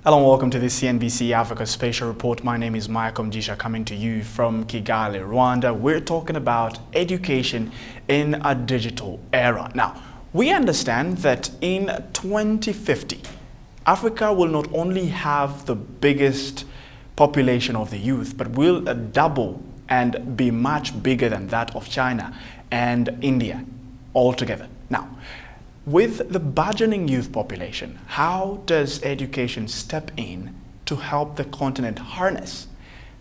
Hello and welcome to the CNBC Africa Special Report. My name is Mugisha, coming to you from Kigali, Rwanda. We're talking about education in a digital era. Now, we understand that in 2050, Africa will not only have the biggest population of the youth, but will double and be much bigger than that of China and India altogether. Now, with the burgeoning youth population, how does education step in to help the continent harness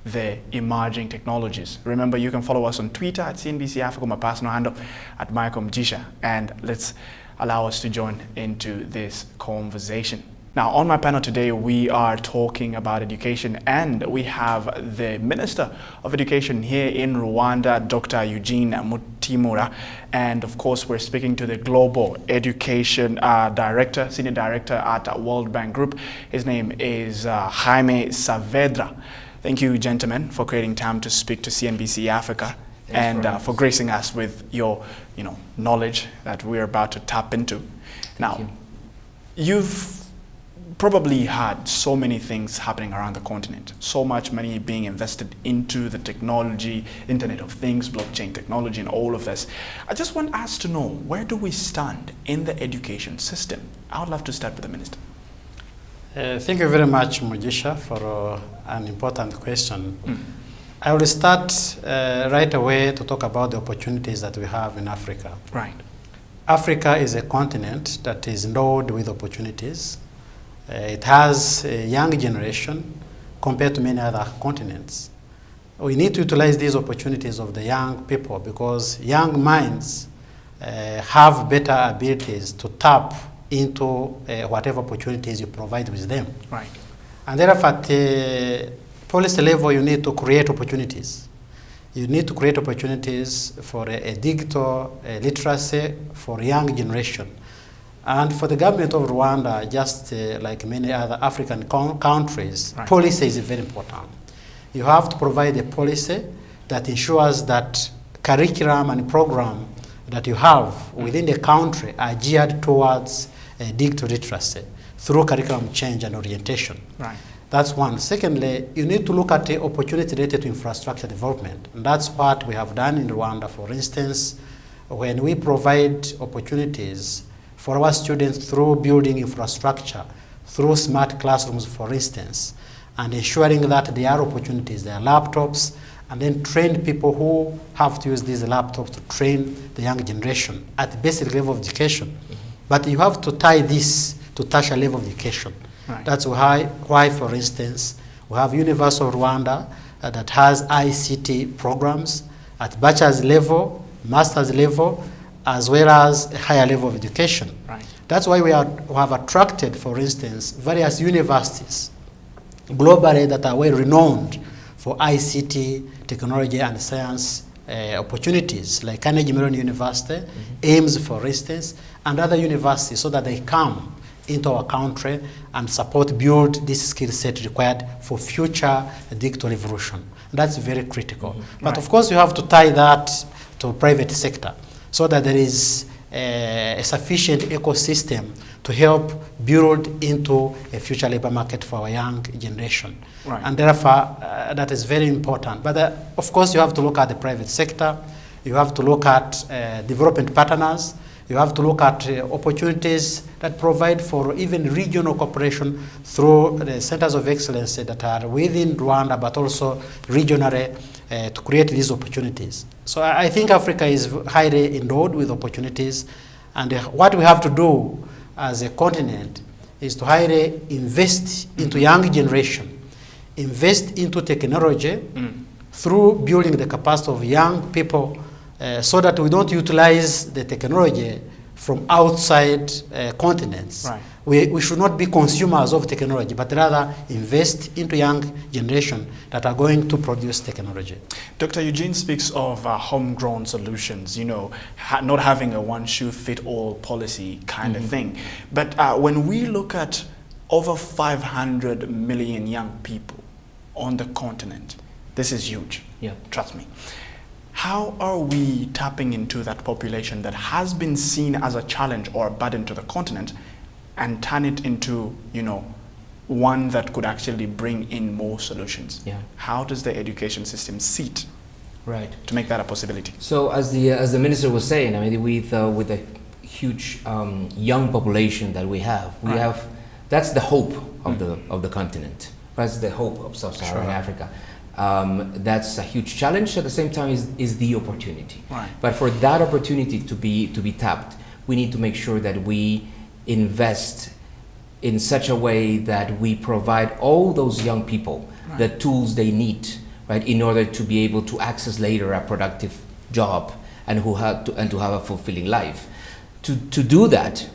the emerging technologies? Remember, you can follow us on Twitter at CNBC Africa, my personal handle at Mugisha, and let's allow us to join into this conversation. Now, on my panel today, we are talking about education, and we have the Minister of Education here in Rwanda, Dr. EUGENE MUTIMURA, and of course, we're speaking to the Global Education Director, Senior Director at World Bank Group. His name is JAIME Saavedra. Thank you, gentlemen, for creating time to speak to CNBC Africa and for gracing us with your, knowledge that we're about to tap into. Now, you've probably had so many things happening around the continent, so much money being invested into the technology, Internet of Things, blockchain technology, and all of this. I just want us to know, where do we stand in the education system? I would love to start with the Minister. Thank you very much, Mugisha, for an important question. I will start right away to talk about the opportunities that we have in Africa. Right. Africa is a continent that is endowed with opportunities. It has a young generation compared to many other continents. We need to utilize these opportunities of the young people because young minds have better abilities to tap into whatever opportunities you provide with them. Right. And therefore, at the policy level, you need to create opportunities. You need to create opportunities for a digital literacy for young generation. And for the government of Rwanda, just like many other African countries, right, policy is very important. You have to provide a policy that ensures that curriculum and program that you have within the country are geared towards digital literacy through curriculum change and orientation. Right. That's one. Secondly, you need to look at the opportunity related to infrastructure development. And that's what we have done in Rwanda, for instance, when we provide opportunities for our students through building infrastructure, through smart classrooms, for instance, and ensuring that there are opportunities, there are laptops, and then train people who have to use these laptops to train the young generation at the basic level of education. But you have to tie this to tertiary level of education. Right. That's why, for instance, we have University of Rwanda that has ICT programs at bachelor's level, master's level, as well as a higher level of education. Right. That's why we have attracted, for instance, various universities globally that are well renowned for ICT, technology, and science opportunities, like Carnegie Mellon University, AIMS, for instance, and other universities, so that they come into our country and build this skill set required for future digital revolution. That's very critical. But of course, you have to tie that to private sector, so that there is a sufficient ecosystem to help build into a future labor market for our young generation. Right. And therefore, that is very important. But of course, you have to look at the private sector. You have to look at development partners. You have to look at opportunities that provide for even regional cooperation through the centers of excellence that are within Rwanda, but also regionally, to create these opportunities. So I think Africa is highly endowed with opportunities, and what we have to do as a continent is to highly invest into young generation, invest into technology through building the capacity of young people, so that we don't utilize the technology from outside continents. Right. We should not be consumers of technology, but rather invest into young generation that are going to produce technology. Dr. EUGENE speaks of homegrown solutions, not having a one-shoe-fit-all policy kind of thing. But when we look at over 500 million young people on the continent, this is huge. Yeah. Trust me. How are we tapping into that population that has been seen as a challenge or a burden to the continent and turn it into, one that could actually bring in more solutions. Yeah. How does the education system sit Right. to make that a possibility? So as the minister was saying, I mean, with the huge young population that we have, that's the hope of the continent. That's the hope of sub-Saharan Africa. That's a huge challenge. At the same time, is the opportunity. Right. But for that opportunity to be tapped, we need to make sure that we invest in such a way that we provide all those young people the tools they need, right, in order to be able to access later a productive job and to have a fulfilling life. To do that,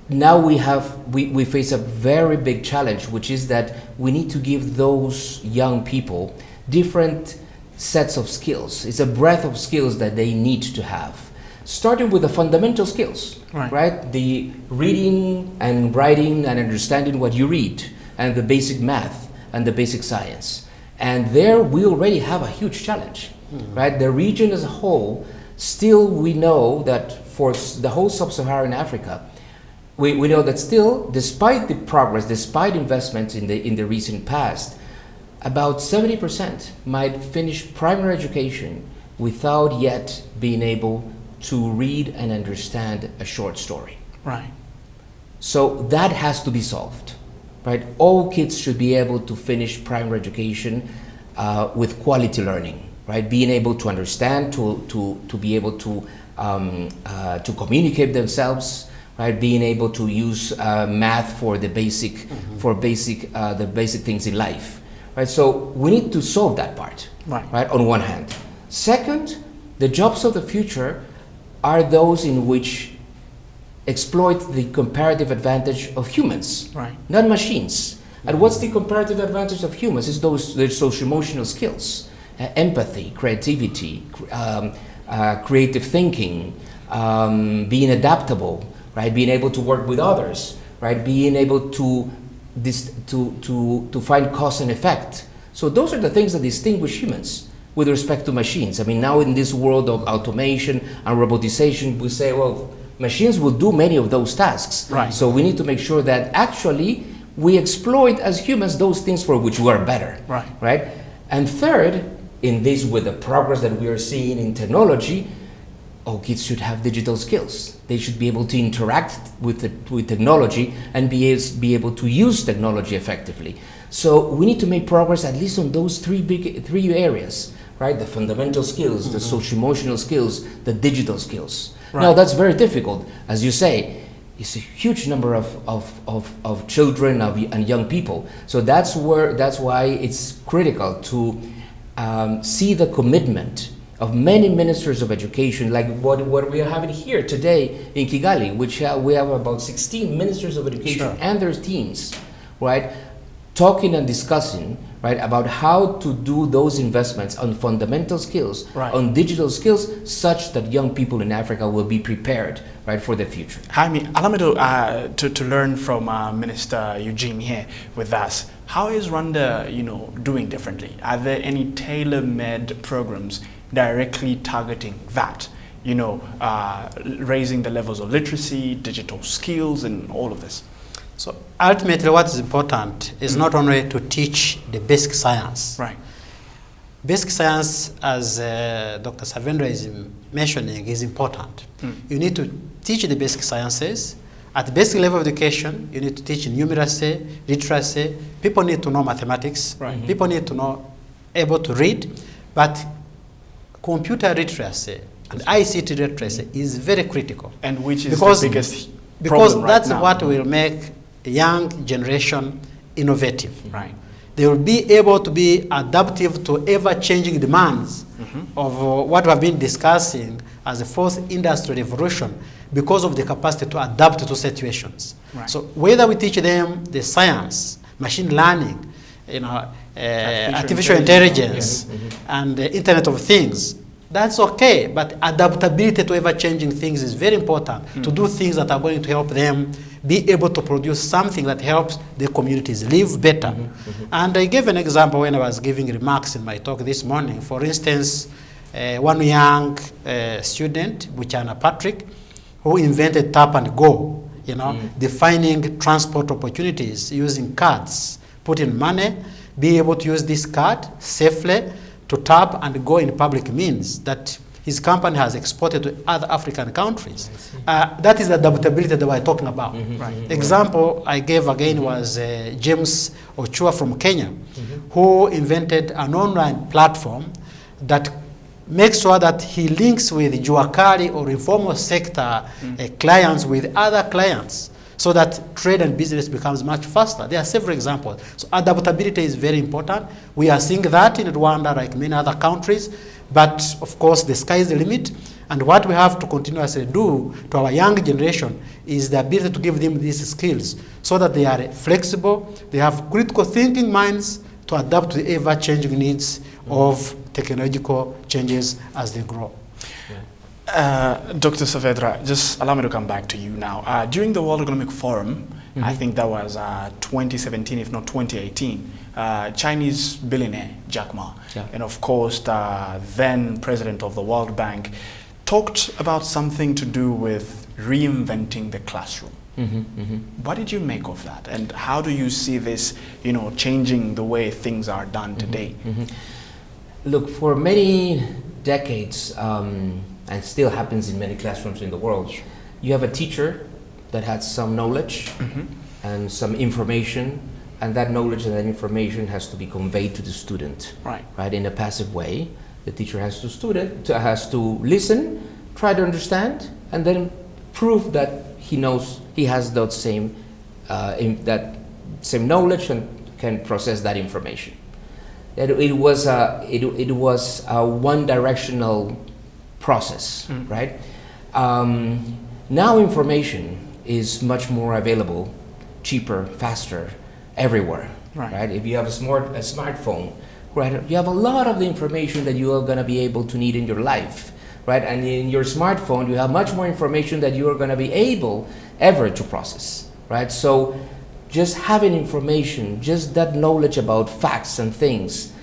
now we face a very big challenge, which is that we need to give those young people different sets of skills. It's a breadth of skills that they need to have, starting with the fundamental skills, right? The reading and writing and understanding what you read, and the basic math and the basic science. And there we already have a huge challenge, right? The region as a whole, still we know that for the whole sub-Saharan Africa, we know that still, despite the progress, despite investments in the recent past, about 70% might finish primary education without yet being able to read and understand a short story. Right. So that has to be solved, right? All kids should be able to finish primary education with quality learning, right? Being able to understand, to be able to communicate themselves, right? Being able to use math for the basic, the basic things in life, right? So we need to solve that part, right? On one hand. Second, the jobs of the future are those in which exploit the comparative advantage of humans, not machines. And what's the comparative advantage of humans? It's those social-emotional skills, empathy, creativity, creative thinking, being adaptable, right? Being able to work with others, right? Being able to find cause and effect. So those are the things that distinguish humans with respect to machines. I mean, now in this world of automation and robotization, we say, well, machines will do many of those tasks. Right. So we need to make sure that actually we exploit as humans those things for which we are better. Right? And third, in this, with the progress that we are seeing in technology, all kids should have digital skills. They should be able to interact with technology and be able to use technology effectively. So we need to make progress at least on those three areas, right? The fundamental skills, the social-emotional skills, the digital skills. Now that's very difficult. As you say, it's a huge number of children and young people. So that's why it's critical to see the commitment of many ministers of education, like what we are having here today in Kigali, which we have about 16 ministers of education and their teams, right, talking and discussing, right, about how to do those investments on fundamental skills, on digital skills, such that young people in Africa will be prepared, right, for the future. Jaime, allow me to learn from Minister EUGENE here with us. How is Rwanda, doing differently? Are there any tailor-made programs directly targeting that, raising the levels of literacy, digital skills, and all of this? So ultimately what is important is not only to teach the basic science. Basic science, as Dr. Saavedra is mentioning, is important. You need to teach the basic sciences. At the basic level of education, you need to teach numeracy, literacy. People need to know mathematics. People need to know, able to read. But computer literacy and ICT literacy is very critical. And which is the biggest problem because right that's now. what will make a young generation innovative. They will be able to be adaptive to ever-changing demands of what we have been discussing as the fourth industrial revolution, because of the capacity to adapt to situations. So whether we teach them the science, machine learning, artificial intelligence, and the Internet of Things, that's okay, but adaptability to ever-changing things is very important, to do things that are going to help them be able to produce something that helps the communities live better. And I gave an example when I was giving remarks in my talk this morning. For instance, one young student, Buchana Patrick, who invented tap and go. you know, defining transport opportunities using cards, put in money, be able to use this card safely to tap and go in public means that his company has exported to other African countries. That is the adaptability that we're talking about. Example I gave again was James Ochua from Kenya, who invented an online platform that makes sure that he links with Juakali or informal sector clients with other clients, so that trade and business becomes much faster. There are several examples. So adaptability is very important. We are seeing that in Rwanda, like many other countries, but of course the sky is the limit. And what we have to continuously do to our young generation is the ability to give them these skills so that they are flexible, they have critical thinking minds to adapt to the ever-changing needs of technological changes as they grow. Dr. Saavedra, just allow me to come back to you now. During the World Economic Forum, I think that was 2017, if not 2018, Chinese billionaire Jack Ma, and of course the then president of the World Bank, talked about something to do with reinventing the classroom. What did you make of that, and how do you see this, you know, changing the way things are done today? Look, for many decades, and still happens in many classrooms in the world, you have a teacher that has some knowledge and some information, and that knowledge and that information has to be conveyed to the student, right, in a passive way. The teacher has to listen, try to understand, and then prove that he knows, he has that same knowledge and can process that information. It was a one-directional process, right? Now information is much more available, cheaper, faster, everywhere, right? If you have a smartphone, right, you have a lot of the information that you are going to be able to need in your life, right? And in your smartphone, you have much more information that you are going to be able ever to process, right? So just having information, just that knowledge about facts and things,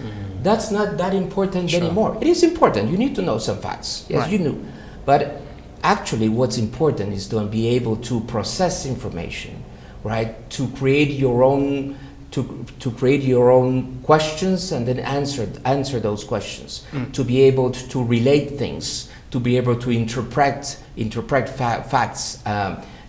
that's not that important anymore. It is important. You need to know some facts. Yes, you knew. But actually what's important is to be able to process information, right? To create your own to create your own questions and then answer those questions. To be able to relate things, to be able to interpret facts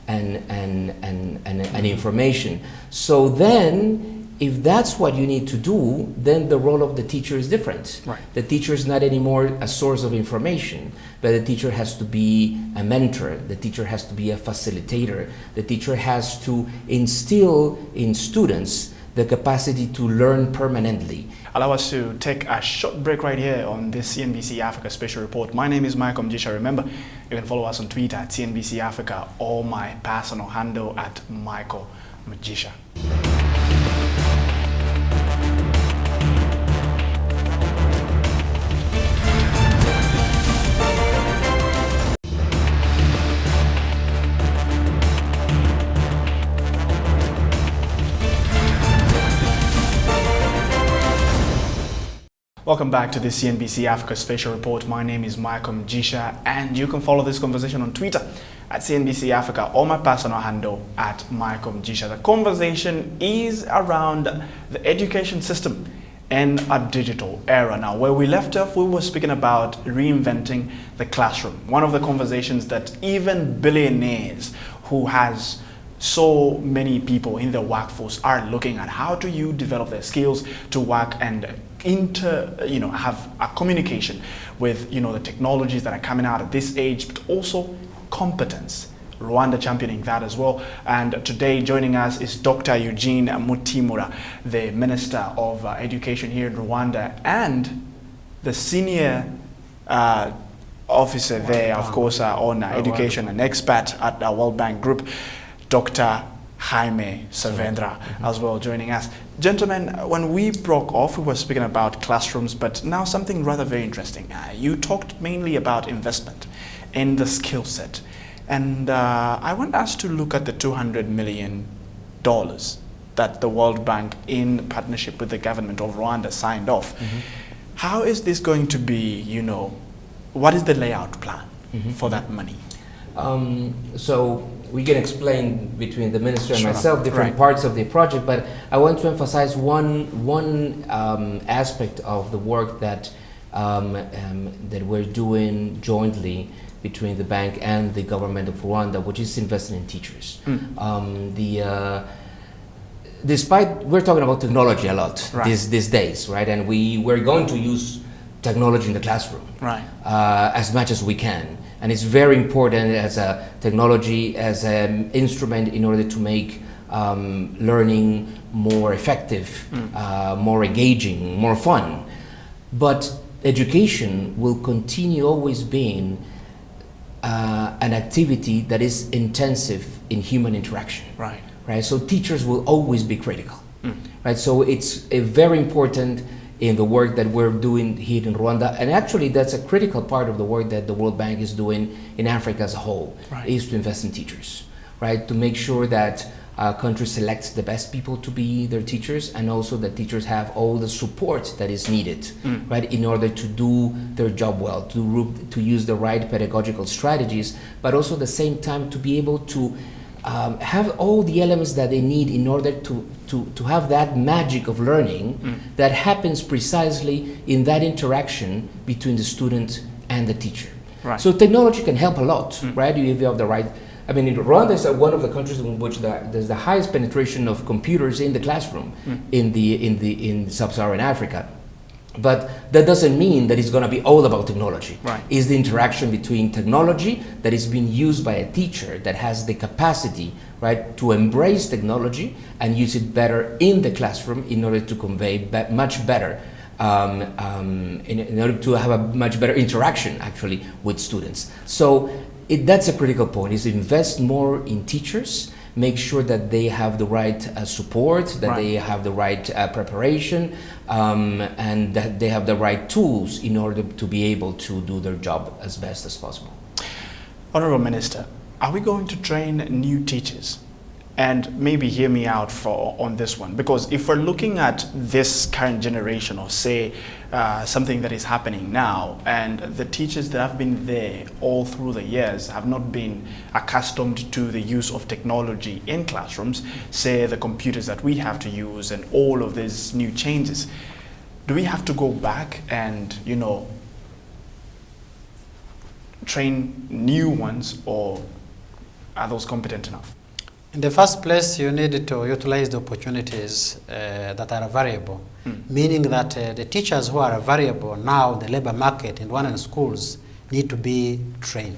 and information. So then, if that's what you need to do, then the role of the teacher is different. The teacher is not anymore a source of information, but the teacher has to be a mentor. The teacher has to be a facilitator. The teacher has to instill in students the capacity to learn permanently. Allow us to take a short break right here on this CNBC Africa Special Report. My name is Mugisha. Remember, you can follow us on Twitter at CNBC Africa or my personal handle at Mugisha. Welcome back to the CNBC Africa Special Report. My name is Mugisha, and you can follow this conversation on Twitter at CNBC Africa or my personal handle at Mugisha. The conversation is around the education system in a digital era. Now, where we left off, we were speaking about reinventing the classroom. One of the conversations that even billionaires who has so many people in the workforce are looking at. How do you develop their skills to work and have a communication with, the technologies that are coming out at this age, but also competence. Rwanda championing that as well. And today joining us is Dr. EUGENE MUTIMURA, the Minister of Education here in Rwanda, and the senior officer there, of course, on education, an expert at the World Bank Group, Dr. JAIME Saavedra, as well, joining us. Gentlemen, when we broke off, we were speaking about classrooms, but now something rather very interesting. You talked mainly about investment in the skill set. And I want us to look at the $200 million that the World Bank, in partnership with the government of Rwanda, signed off. How is this going to be, what is the layout plan for that money? So we can explain between the minister and Sure. myself different Right. parts of the project, but I want to emphasize one aspect of the work that that we're doing jointly between the bank and the government of Rwanda, which is investing in teachers. Despite we're talking about technology a lot Right. these days, right? And we're going to use technology in the classroom, Right. as much as we can. And it's very important as a technology, as an instrument in order to make learning more effective, more engaging, more fun. But education will continue always being an activity that is intensive in human interaction. Right. Right? So teachers will always be critical. Right? So it's very important in the work that we're doing here in Rwanda, and actually that's a critical part of the work that the World Bank is doing in Africa as a whole, Right. is to invest in teachers, right? To make sure that countries select the best people to be their teachers, and also that teachers have all the support that is needed, right, in order to do their job well, to use the right pedagogical strategies, but also at the same time to be able to have all the elements that they need in order to have that magic of learning that happens precisely in that interaction between the student and the teacher. Right. So technology can help a lot, right? If you have the right. I mean, Rwanda is one of the countries in which there's the highest penetration of computers in the classroom in sub-Saharan Africa. But that doesn't mean that it's going to be all about technology. Right. It's the interaction between technology that is being used by a teacher that has the capacity, right, to embrace technology and use it better in the classroom in order to convey much better, in order to have a much better interaction actually with students. So that's a critical point, is invest more in teachers, make sure that they have the right support, that Right. they have the right preparation, and that they have the right tools in order to be able to do their job as best as possible. Honorable Minister, are we going to train new teachers? And maybe hear me out on this one, because if we're looking at this current generation, or say something that is happening now, and the teachers that have been there all through the years have not been accustomed to the use of technology in classrooms, say the computers that we have to use and all of these new changes, do we have to go back and, you know, train new ones, or are those competent enough? In the first place, you need to utilize the opportunities that are available, meaning that the teachers who are available now in the labor market in Rwandan schools need to be trained.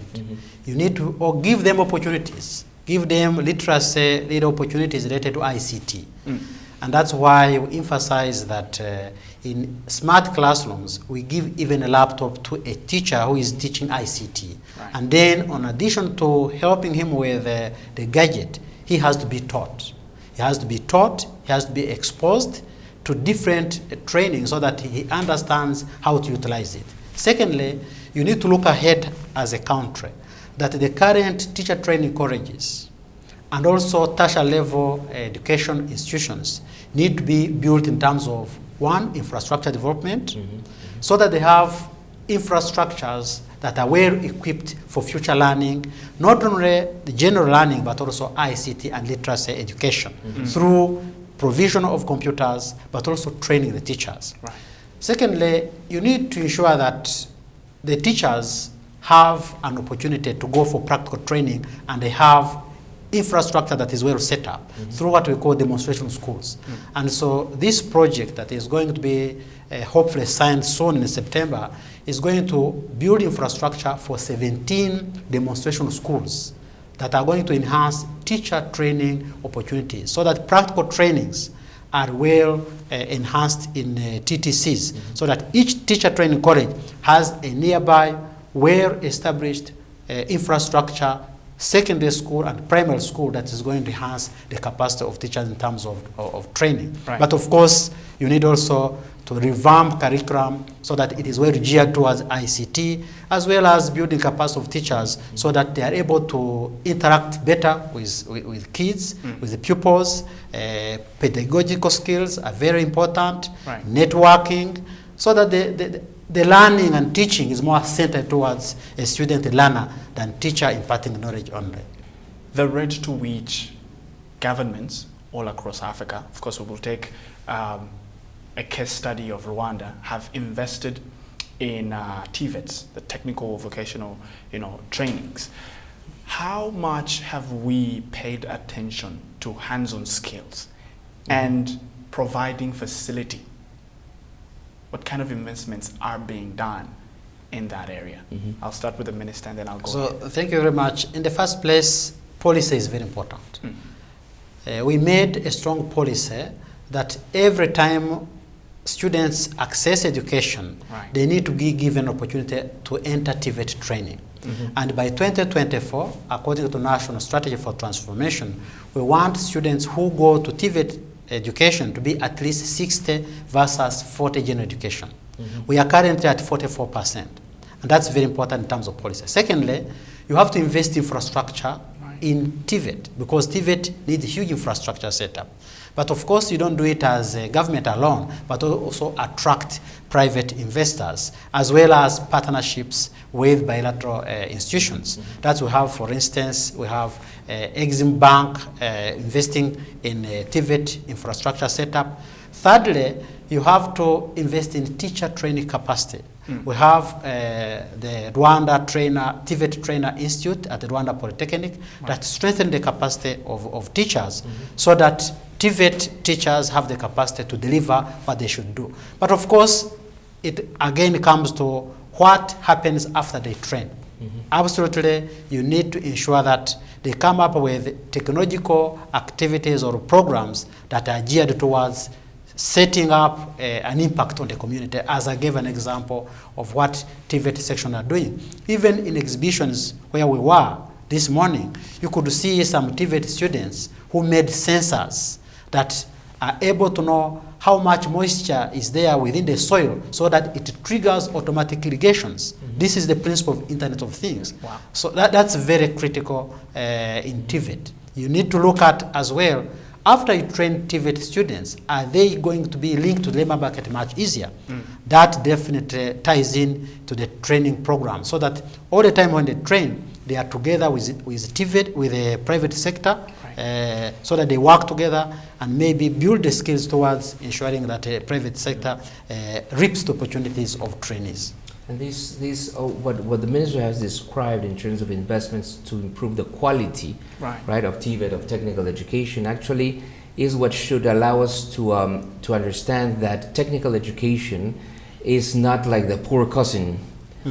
You need to give them opportunities, give them literacy, lead opportunities related to ICT. And that's why we emphasize that in smart classrooms, we give even a laptop to a teacher who is teaching ICT. Right. And then, in addition to helping him with the gadget, he has to be taught. He has to be taught, he has to be exposed to different training so that he understands how to utilize it. Secondly, you need to look ahead as a country, that the current teacher training colleges and also tertiary level education institutions need to be built in terms of, one, infrastructure development, so that they have infrastructures that are well equipped for future learning, not only the general learning, but also ICT and literacy education through provision of computers, but also training the teachers. Right. Secondly, you need to ensure that the teachers have an opportunity to go for practical training, and they have infrastructure that is well set up through what we call demonstration schools. And so this project that is going to be hopefully signed soon in September is going to build infrastructure for 17 demonstration schools that are going to enhance teacher training opportunities, so that practical trainings are well enhanced in TTCs, so that each teacher training college has a nearby well-established infrastructure, secondary school and primary school, that is going to enhance the capacity of teachers in terms of training. Right. But of course, you need also to revamp curriculum so that it is well geared towards ICT, as well as building capacity of teachers so that they are able to interact better with kids, with the pupils. Pedagogical skills are very important, Right. networking, so that the learning and teaching is more centered towards a student learner than teacher imparting knowledge only. the rate to which governments all across Africa, of course we will take a case study of Rwanda, have invested in TVETs, the technical vocational trainings. How much have we paid attention to hands-on skills and providing facility? What kind of investments are being done in that area? I'll start with the minister and then I'll go. So thank you very much. In the first place, policy is very important. We made a strong policy that every time students access education, they need to be given opportunity to enter TVET training. And by 2024, according to National Strategy for Transformation, we want students who go to TVET education to be at least 60 versus 40 general education. We are currently at 44%. And that's very important in terms of policy. Secondly, you have to invest in infrastructure in TVET, because TVET needs a huge infrastructure setup. But of course, you don't do it as a government alone, but also attract private investors, as well as partnerships with bilateral institutions. That we have, for instance, we have EXIM Bank investing in TVET infrastructure setup. Thirdly, you have to invest in teacher training capacity. We have the Rwanda TVET Trainer Institute at the Rwanda Polytechnic that strengthen the capacity of teachers so that TVET teachers have the capacity to deliver what they should do. But of course, it again comes to what happens after they train. Absolutely, you need to ensure that they come up with technological activities or programs that are geared towards setting up an impact on the community, as I gave an example of what TVET section are doing. Even in exhibitions where we were this morning, you could see some TVET students who made sensors that are able to know how much moisture is there within the soil so that it triggers automatic irrigations. This is the principle of Internet of Things. Wow. So that's very critical in TVET. You need to look at as well, after you train TVET students, are they going to be linked to the labor market much easier? That definitely ties in to the training program, so that all the time when they train, they are together with TVET, with the private sector, so that they work together and maybe build the skills towards ensuring that the private sector reaps the opportunities of trainees. And what the minister has described in terms of investments to improve the quality, right, of TVET, of technical education, actually is what should allow us to understand that technical education is not like the poor cousin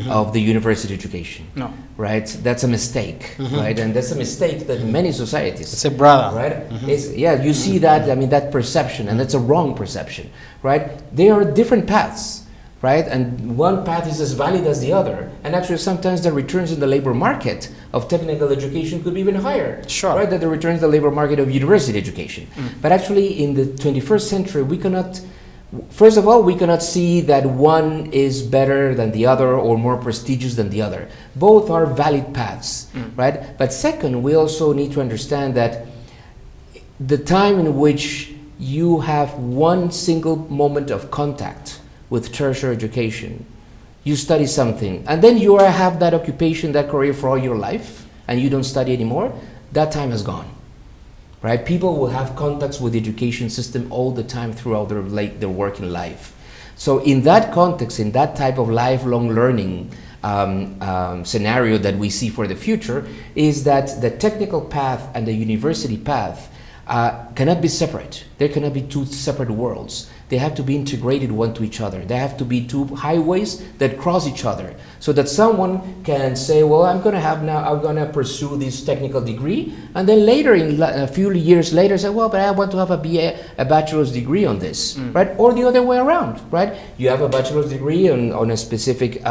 of the university education. No. Right? That's a mistake, right? And that's a mistake that many societies. It's a brother. Right? Yeah, you see that, I mean, that perception, and that's a wrong perception, right? There are different paths. Right? And one path is as valid as the other. And actually sometimes the returns in the labor market of technical education could be even higher. Sure. Right? Than the returns in the labor market of university education. But actually in the 21st century, we cannot, first of all, we cannot see that one is better than the other or more prestigious than the other. Both are valid paths, right? But second, we also need to understand that the time in which you have one single moment of contact with tertiary education, you study something, and then you have that occupation, that career for all your life, and you don't study anymore, that time is gone, right? People will have contacts with the education system all the time throughout their working life. So in that context, in that type of lifelong learning scenario that we see for the future, is that the technical path and the university path cannot be separate. There cannot be two separate worlds. They have to be integrated one to each other. There have to be two highways that cross each other, so that someone can say, well, I'm going to pursue this technical degree, and then later, a few years later, say, well, but I want to have a bachelor's degree on this, right? Or the other way around, right? You have a bachelor's degree on a specific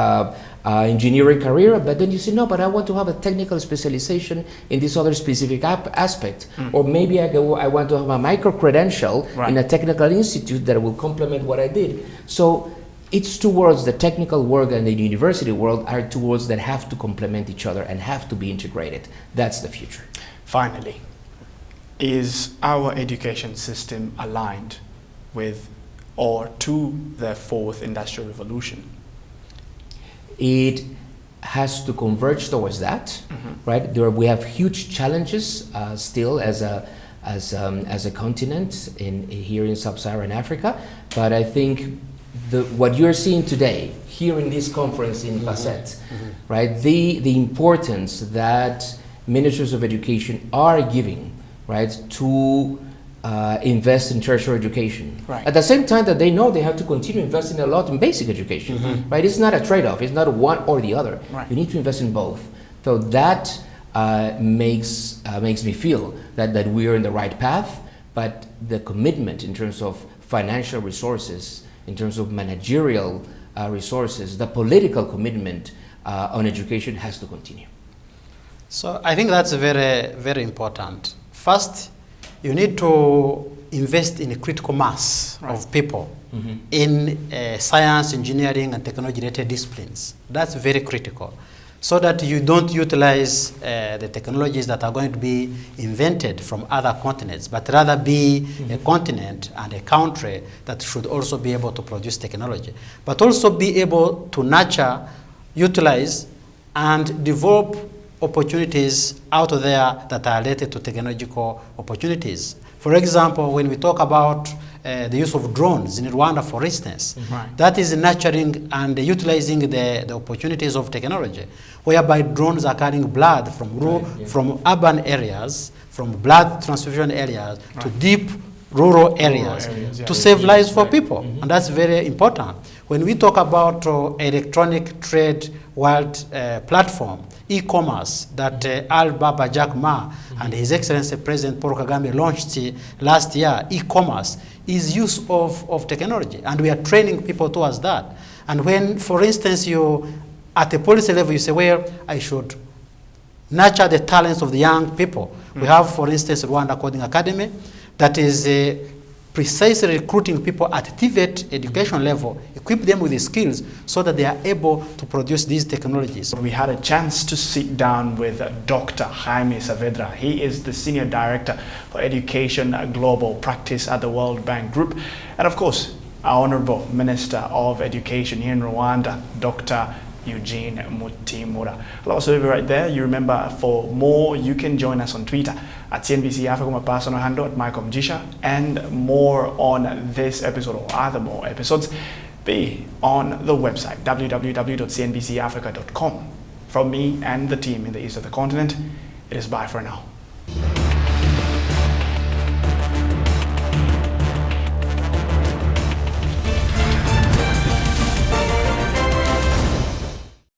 engineering career, but then you say, no, but I want to have a technical specialization in this other specific aspect. Or maybe I want to have a micro-credential in a technical institute that will complement what I did. So it's towards the technical world and the university world are towards that have to complement each other and have to be integrated. That's the future. Finally, is our education system aligned with or to the fourth industrial revolution? It has to converge towards that, right? We have huge challenges still as a continent here in sub-Saharan Africa, but I think what you're seeing today here in this conference in Passet, right? The importance that ministers of education are giving, right, to invest in tertiary education. Right. At the same time that they know they have to continue investing a lot in basic education, right? It's not a trade-off. It's not one or the other. Right. You need to invest in both. So that makes me feel that we are in the right path, but the commitment in terms of financial resources, in terms of managerial resources, the political commitment on education has to continue. So I think that's very, very important. First, you need to invest in a critical mass of people in science, engineering, and technology-related disciplines. That's very critical, so that you don't utilize the technologies that are going to be invented from other continents, but rather be a continent and a country that should also be able to produce technology, but also be able to nurture, utilize, and develop opportunities out there that are related to technological opportunities. For example, when we talk about the use of drones in Rwanda, for instance, that is nurturing and utilizing the opportunities of technology, whereby drones are carrying blood from urban areas, from blood transfusion areas to deep rural areas to save lives for people. And that's very important. When we talk about electronic trade world platform, e-commerce that Al-Baba Jack Ma and His Excellency President Paul Kagame launched last year, e-commerce is use of technology, and we are training people towards that. And when, for instance, you at a policy level, you say, well, I should nurture the talents of the young people. We have, for instance, Rwanda Coding Academy that is precisely recruiting people at TVET education level, equip them with the skills so that they are able to produce these technologies. We had a chance to sit down with Dr. JAIME Saavedra. He is the Senior Director for Education Global Practice at the World Bank Group. And of course, our Honorable Minister of Education here in Rwanda, Dr. EUGENE MUTIMURA. Hello, so right there. You remember, for more, you can join us on Twitter at CNBC Africa, my personal handle at Mugisha, and more on this episode or other more episodes be on the website www.cnbcafrica.com. From me and the team in the east of the continent, it is bye for now.